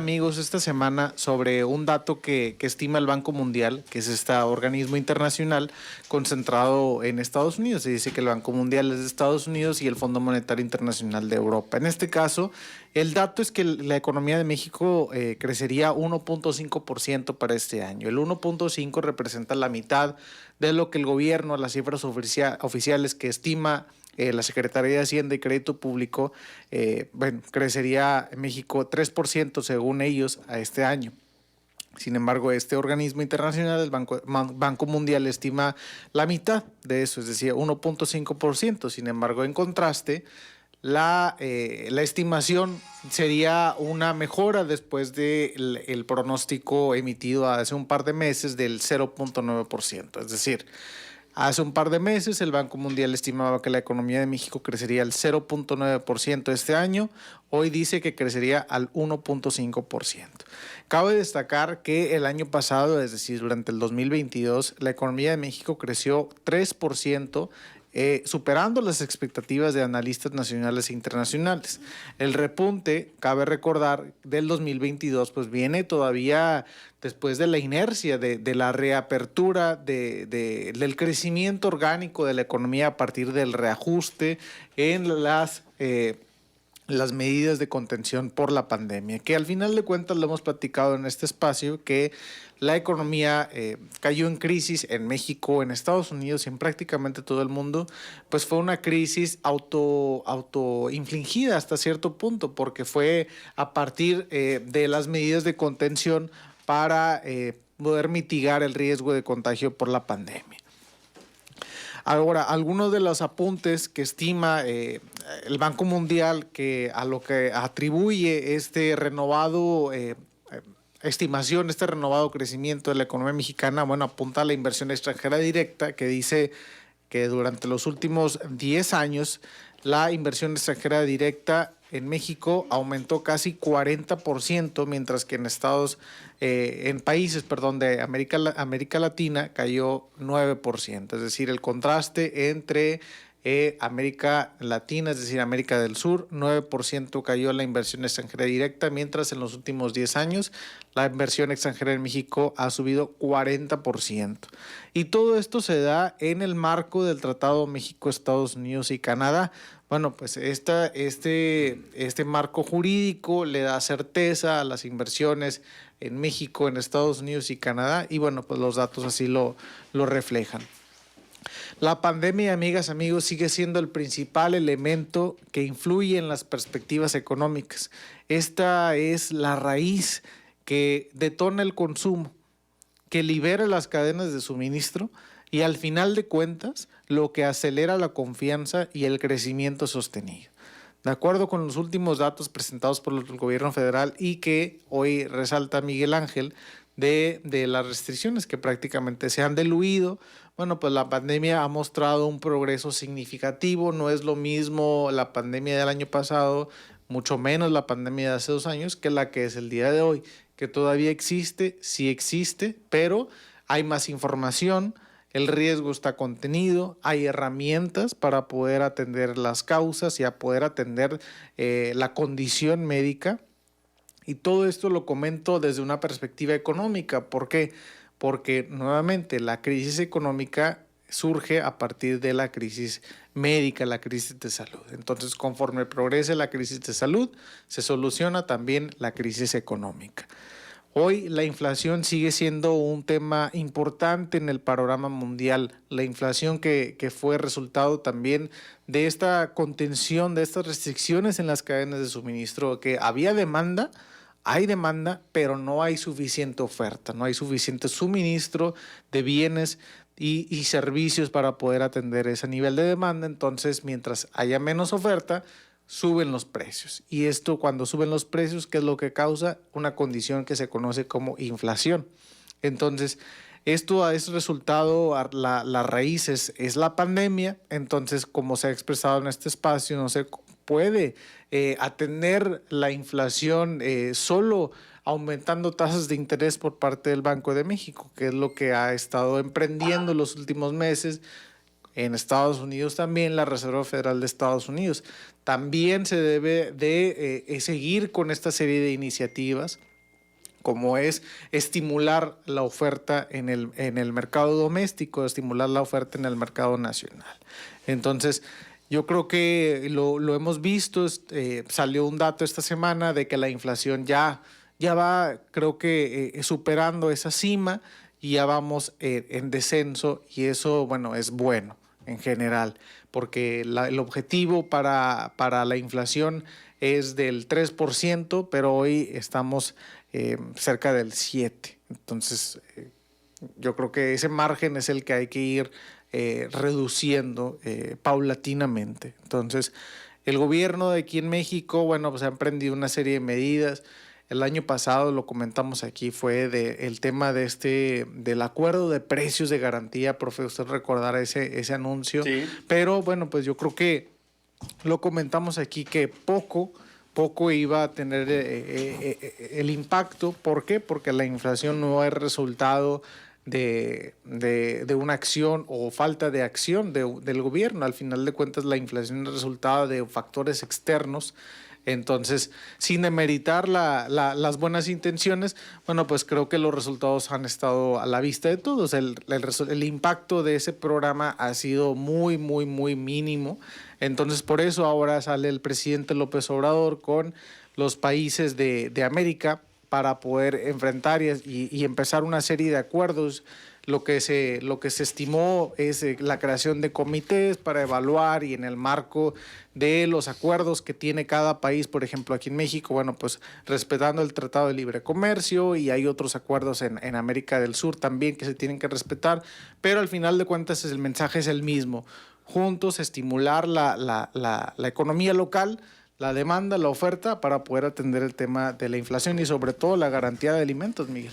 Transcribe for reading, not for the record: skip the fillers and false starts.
amigos, esta semana sobre un dato que estima el Banco Mundial, que es este organismo internacional concentrado en Estados Unidos. Se dice que el Banco Mundial es de Estados Unidos y el Fondo Monetario Internacional de Europa. En este caso, el dato es que la economía de México crecería 1.5% para este año. El 1.5 representa la mitad de lo que el gobierno, las cifras oficiales que estima la Secretaría de Hacienda y Crédito Público, crecería en México 3% según ellos a este año. Sin embargo, este organismo internacional, el Banco Mundial, estima la mitad de eso, es decir, 1.5%. Sin embargo, en contraste, la estimación sería una mejora después del pronóstico emitido hace un par de meses del 0.9%. Es decir, hace un par de meses el Banco Mundial estimaba que la economía de México crecería al 0.9% este año. Hoy dice que crecería al 1.5%. Cabe destacar que el año pasado, es decir, durante el 2022, la economía de México creció 3%, superando las expectativas de analistas nacionales e internacionales. El repunte, cabe recordar, del 2022, pues viene todavía después de la inercia de la reapertura del crecimiento orgánico de la economía a partir del reajuste en las medidas de contención por la pandemia, que al final de cuentas lo hemos platicado en este espacio, que la economía cayó en crisis en México, en Estados Unidos y en prácticamente todo el mundo. Pues fue una crisis autoinfligida hasta cierto punto, porque fue a partir de las medidas de contención para poder mitigar el riesgo de contagio por la pandemia. Ahora, algunos de los apuntes que estima el Banco Mundial, que a lo que atribuye este renovado estimación, este renovado crecimiento de la economía mexicana, bueno, apunta a la inversión extranjera directa, que dice que durante los últimos 10 años la inversión extranjera directa en México aumentó casi 40%, mientras que en países de América Latina cayó 9%. Es decir, el contraste entre América Latina, es decir, América del Sur, 9% cayó la inversión extranjera directa, mientras en los últimos 10 años la inversión extranjera en México ha subido 40%. Y todo esto se da en el marco del Tratado México, Estados Unidos y Canadá. Bueno, pues este marco jurídico le da certeza a las inversiones en México, en Estados Unidos y Canadá, y bueno, pues los datos así lo reflejan. La pandemia, amigas, amigos, sigue siendo el principal elemento que influye en las perspectivas económicas. Esta es la raíz que detona el consumo, que libera las cadenas de suministro y al final de cuentas lo que acelera la confianza y el crecimiento sostenido. De acuerdo con los últimos datos presentados por el gobierno federal y que hoy resalta Miguel Ángel de las restricciones que prácticamente se han diluido, bueno, pues la pandemia ha mostrado un progreso significativo. No es lo mismo la pandemia del año pasado, mucho menos la pandemia de hace 2 años, que la que es el día de hoy, que todavía existe, sí existe, pero hay más información, el riesgo está contenido, hay herramientas para poder atender las causas y a poder atender la condición médica. Y todo esto lo comento desde una perspectiva económica. ¿Por qué? Porque nuevamente la crisis económica surge a partir de la crisis médica, la crisis de salud. Entonces, conforme progrese la crisis de salud, se soluciona también la crisis económica. Hoy la inflación sigue siendo un tema importante en el panorama mundial. La inflación que fue resultado también de esta contención, de estas restricciones en las cadenas de suministro, que había demanda, hay demanda, pero no hay suficiente oferta, no hay suficiente suministro de bienes y servicios para poder atender ese nivel de demanda. Entonces, mientras haya menos oferta, suben los precios. Y esto, cuando suben los precios, ¿qué es lo que causa? Una condición que se conoce como inflación. Entonces, esto es resultado, la raíz es la pandemia. Entonces, como se ha expresado en este espacio, no se puede atender la inflación solo aumentando tasas de interés por parte del Banco de México, que es lo que ha estado emprendiendo los últimos meses. En Estados Unidos también, la Reserva Federal de Estados Unidos. También se debe de seguir con esta serie de iniciativas como es estimular la oferta en el mercado doméstico, estimular la oferta en el mercado nacional. Entonces, yo creo que lo hemos visto, salió un dato esta semana de que la inflación ya va, creo que superando esa cima y ya vamos en descenso, y eso, bueno, es bueno en general, porque el objetivo para la inflación es del 3%, pero hoy estamos cerca del 7%. Entonces, yo creo que ese margen es el que hay que ir reduciendo paulatinamente. Entonces, el gobierno de aquí en México, bueno, pues ha emprendido una serie de medidas. El año pasado, lo comentamos aquí, fue el tema del acuerdo de precios de garantía, profe, usted recordará ese anuncio. Sí. Pero bueno, pues yo creo que lo comentamos aquí que poco iba a tener el impacto. ¿Por qué? Porque la inflación no es resultado de una acción o falta de acción del gobierno. Al final de cuentas, la inflación es resultado de factores externos. Entonces, sin demeritar las buenas intenciones, bueno, pues creo que los resultados han estado a la vista de todos. El impacto de ese programa ha sido muy, muy, muy mínimo. Entonces, por eso ahora sale el presidente López Obrador con los países de América para poder enfrentar y empezar una serie de acuerdos. Lo que se estimó es la creación de comités para evaluar, y en el marco de los acuerdos que tiene cada país, por ejemplo, aquí en México, bueno, pues respetando el Tratado de Libre Comercio, y hay otros acuerdos en América del Sur también que se tienen que respetar, pero al final de cuentas el mensaje es el mismo: juntos estimular la economía local, la demanda, la oferta, para poder atender el tema de la inflación y sobre todo la garantía de alimentos, Miguel.